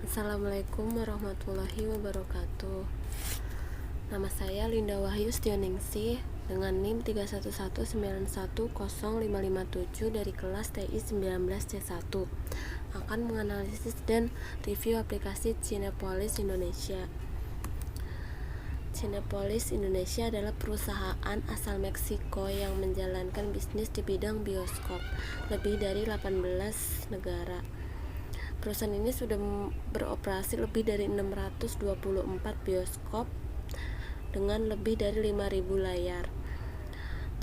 Assalamualaikum warahmatullahi wabarakatuh. Nama saya Linda Wahyu Stioningsi dengan NIM 311910557 dari kelas TI 19C1 akan menganalisis dan review aplikasi Cinepolis Indonesia. Cinepolis Indonesia adalah perusahaan asal Meksiko yang menjalankan bisnis di bidang bioskop lebih dari 18 negara. Perusahaan ini sudah beroperasi lebih dari 624 bioskop dengan lebih dari 5.000 layar,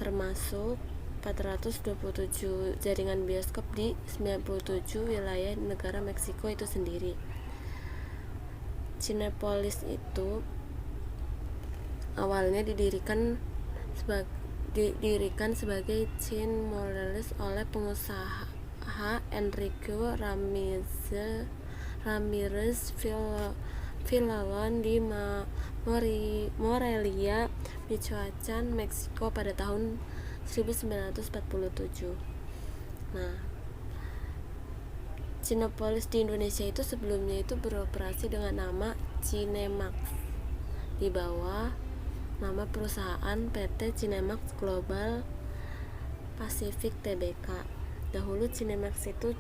termasuk 427 jaringan bioskop di 97 wilayah negara Meksiko itu sendiri. Cinepolis itu awalnya didirikan sebagai Cinepolis oleh pengusaha Enrique Ramirez Villalon di Morelia, Michoacán, Meksiko pada tahun 1947. Nah, Cinepolis di Indonesia itu sebelumnya itu beroperasi dengan nama Cinemax di bawah nama perusahaan PT Cinemax Global Pacific Tbk. Dahulu Cinemax itu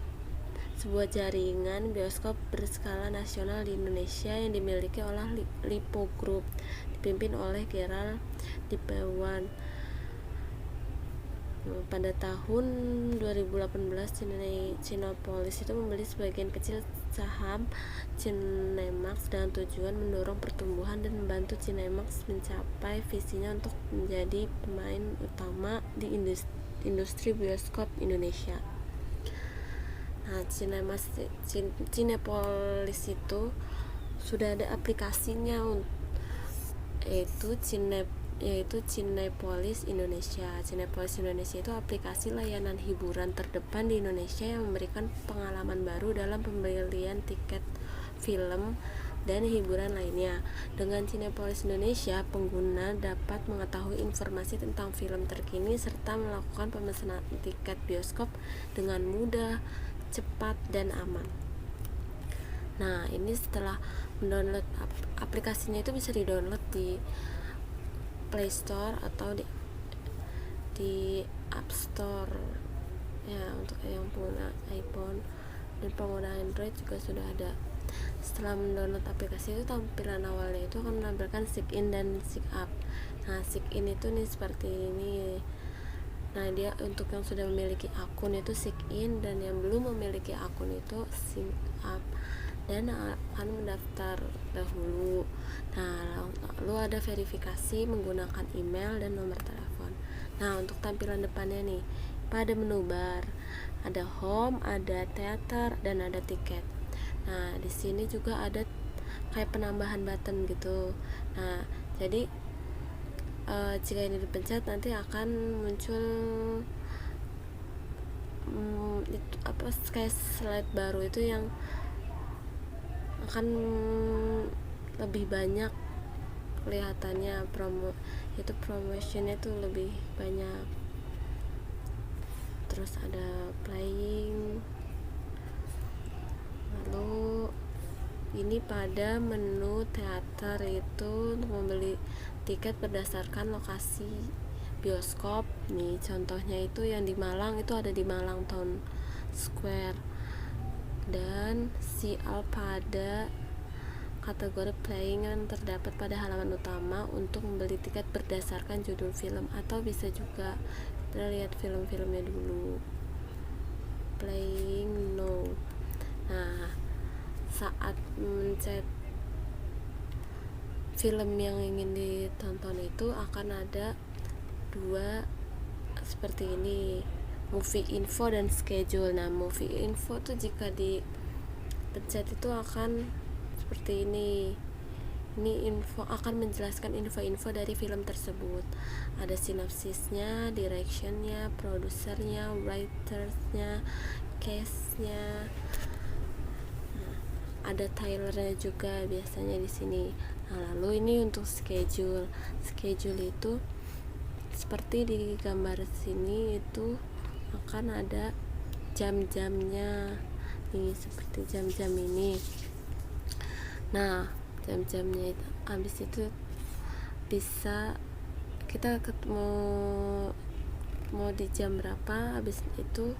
sebuah jaringan bioskop berskala nasional di Indonesia yang dimiliki oleh Lipo Group, dipimpin oleh Gerald Dipewan. Pada tahun 2018 Cinepolis itu membeli sebagian kecil saham Cinemax dengan tujuan mendorong pertumbuhan dan membantu Cinemax mencapai visinya untuk menjadi pemain utama di industri bioskop Indonesia. Nah, Cinepolis itu sudah ada aplikasinya, yaitu Cinepolis Indonesia. Cinepolis Indonesia itu aplikasi layanan hiburan terdepan di Indonesia yang memberikan pengalaman baru dalam pembelian tiket film dan hiburan lainnya. Dengan Cinepolis Indonesia, pengguna dapat mengetahui informasi tentang film terkini serta melakukan pemesanan tiket bioskop dengan mudah, cepat, dan aman. Nah, ini setelah mendownload aplikasinya itu bisa di-download di Play Store atau di App Store ya, untuk yang pengguna iPhone, dan pengguna Android juga sudah ada. Setelah mendownload aplikasi itu, tampilan awalnya itu akan menampilkan sign in dan sign up. Nah, sign in itu nih seperti ini. Nah, dia untuk yang sudah memiliki akun itu sign in, dan yang belum memiliki akun itu sign up dan akan mendaftar dahulu. Nah, lalu ada verifikasi menggunakan email dan nomor telepon. Nah, untuk tampilan depannya nih, pada menu bar ada home, ada theater, dan ada tiket. Nah, di sini juga ada kayak penambahan button gitu. Nah, jadi jika ini dipencet nanti akan muncul kayak slide baru itu yang akan lebih banyak kelihatannya, promotionnya tuh lebih banyak. Terus ada playing. Lalu ini pada menu teater itu untuk membeli tiket berdasarkan lokasi bioskop. Nih contohnya itu yang di Malang, itu ada di Malang Town Square. Dan sial pada kategori playing yang terdapat pada halaman utama untuk membeli tiket berdasarkan judul film, atau bisa juga kita lihat film-filmnya dulu. Playing no. Nah, saat mencet film yang ingin ditonton itu akan ada dua seperti ini, movie info dan schedule. Nah, movie info tuh jika dipencet itu akan seperti ini. Ini info akan menjelaskan info-info dari film tersebut. Ada sinopsisnya, directionnya, produsernya, writersnya, case-nya. Nah, ada trailernya juga biasanya di sini. Nah, lalu ini untuk schedule. Schedule itu seperti di gambar sini, itu akan ada jam-jamnya nih, seperti jam-jam ini. Nah, jam-jamnya itu habis itu bisa kita mau di jam berapa, habis itu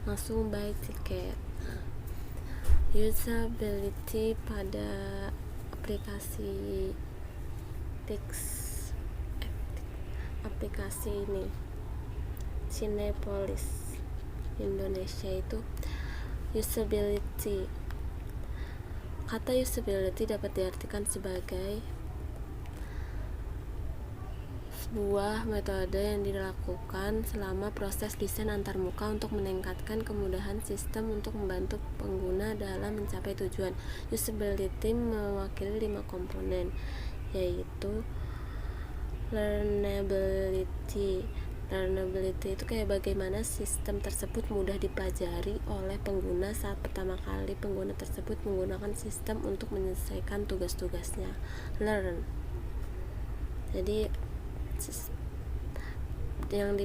langsung buy tiket. Usability pada aplikasi Tix, aplikasi ini Cinepolis Indonesia itu usability. Kata usability dapat diartikan sebagai sebuah metode yang dilakukan selama proses desain antarmuka untuk meningkatkan kemudahan sistem untuk membantu pengguna dalam mencapai tujuan. Usability mewakili 5 komponen, yaitu learnability. Learnability itu kayak bagaimana sistem tersebut mudah dipelajari oleh pengguna saat pertama kali pengguna tersebut menggunakan sistem untuk menyelesaikan tugas-tugasnya. Learn, jadi yang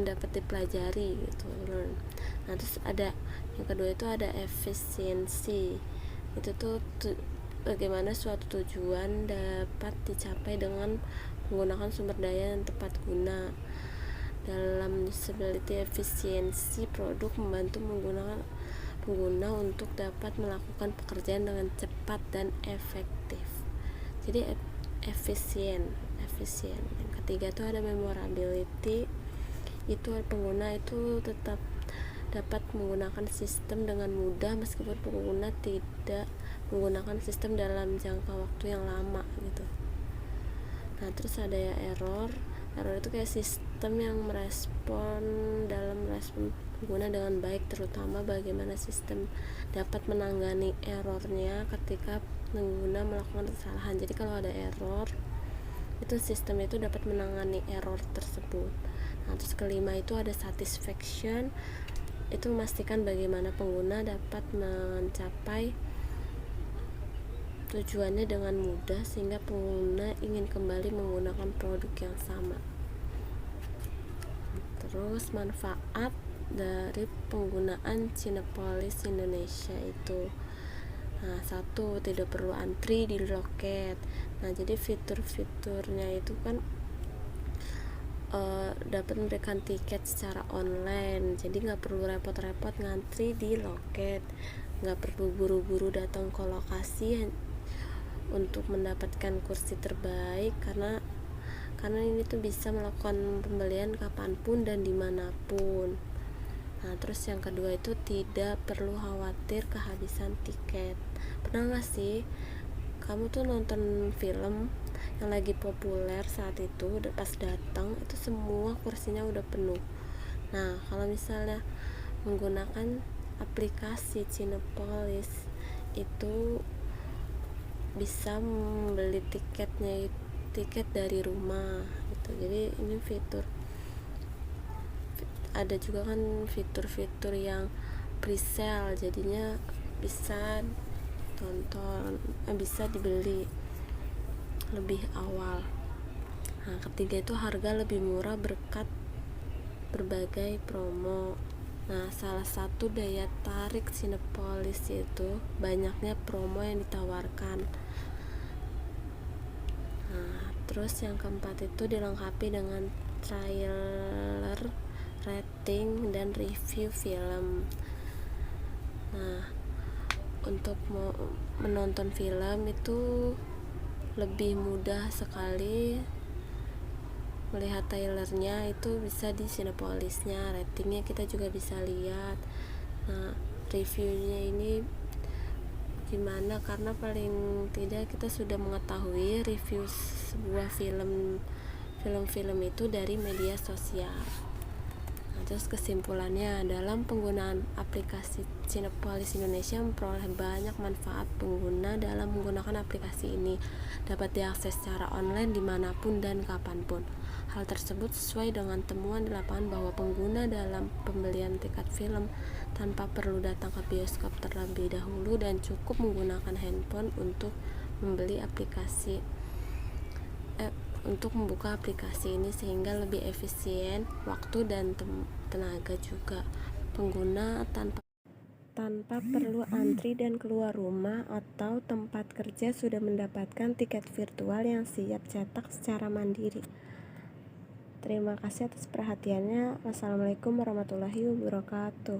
dapat dipelajari gitu, learn. Nah, terus ada yang kedua itu ada efisiensi. Itu tuh bagaimana suatu tujuan dapat dicapai dengan menggunakan sumber daya yang tepat guna. Dalam usability efisiensi produk membantu menggunakan pengguna untuk dapat melakukan pekerjaan dengan cepat dan efektif. Jadi efisien. Yang ketiga itu ada memorability. Itu pengguna itu tetap dapat menggunakan sistem dengan mudah meskipun pengguna tidak menggunakan sistem dalam jangka waktu yang lama gitu. Nah, terus ada ya error itu kayak sistem yang merespon pengguna dengan baik, terutama bagaimana sistem dapat menangani errornya ketika pengguna melakukan kesalahan. Jadi kalau ada error, itu sistem itu dapat menangani error tersebut. Nah, terus kelima itu ada satisfaction. Itu memastikan bagaimana pengguna dapat mencapai tujuannya dengan mudah sehingga pengguna ingin kembali menggunakan produk yang sama. Terus manfaat dari penggunaan Cinepolis Indonesia itu, nah, 1, tidak perlu antri di loket. Nah, jadi fitur-fiturnya itu kan dapat memberikan tiket secara online, jadi nggak perlu repot-repot ngantri di loket, nggak perlu buru-buru datang ke lokasi untuk mendapatkan kursi terbaik, karena ini tuh bisa melakukan pembelian kapanpun dan dimanapun. Nah, terus yang kedua itu tidak perlu khawatir kehabisan tiket. Pernah gak sih kamu tuh nonton film yang lagi populer saat itu, pas datang itu semua kursinya udah penuh. Nah, kalau misalnya menggunakan aplikasi Cinepolis itu bisa membeli tiket dari rumah gitu. Jadi ini fitur, ada juga kan fitur-fitur yang pre-sale, jadinya bisa bisa dibeli lebih awal. Nah, ketiga itu harga lebih murah berkat berbagai promo. Nah, salah satu daya tarik Cinepolis itu banyaknya promo yang ditawarkan. Nah, terus yang keempat itu dilengkapi dengan trailer, rating, dan review film. Nah, untuk menonton film itu lebih mudah sekali. Melihat trailernya itu bisa di Cinepolisnya, ratingnya kita juga bisa lihat. Nah, reviewnya ini gimana, karena paling tidak kita sudah mengetahui review sebuah film itu dari media sosial. Nah, terus kesimpulannya, dalam penggunaan aplikasi Cinepolis Indonesia memperoleh banyak manfaat. Pengguna dalam menggunakan aplikasi ini dapat diakses secara online dimanapun dan kapanpun. Hal tersebut sesuai dengan temuan di lapangan bahwa pengguna dalam pembelian tiket film tanpa perlu datang ke bioskop terlebih dahulu dan cukup menggunakan handphone untuk membeli aplikasi untuk membuka aplikasi ini, sehingga lebih efisien waktu dan tenaga juga. Pengguna tanpa tanpa perlu antri dan keluar rumah atau tempat kerja sudah mendapatkan tiket virtual yang siap cetak secara mandiri. Terima kasih atas perhatiannya. Wassalamualaikum warahmatullahi wabarakatuh.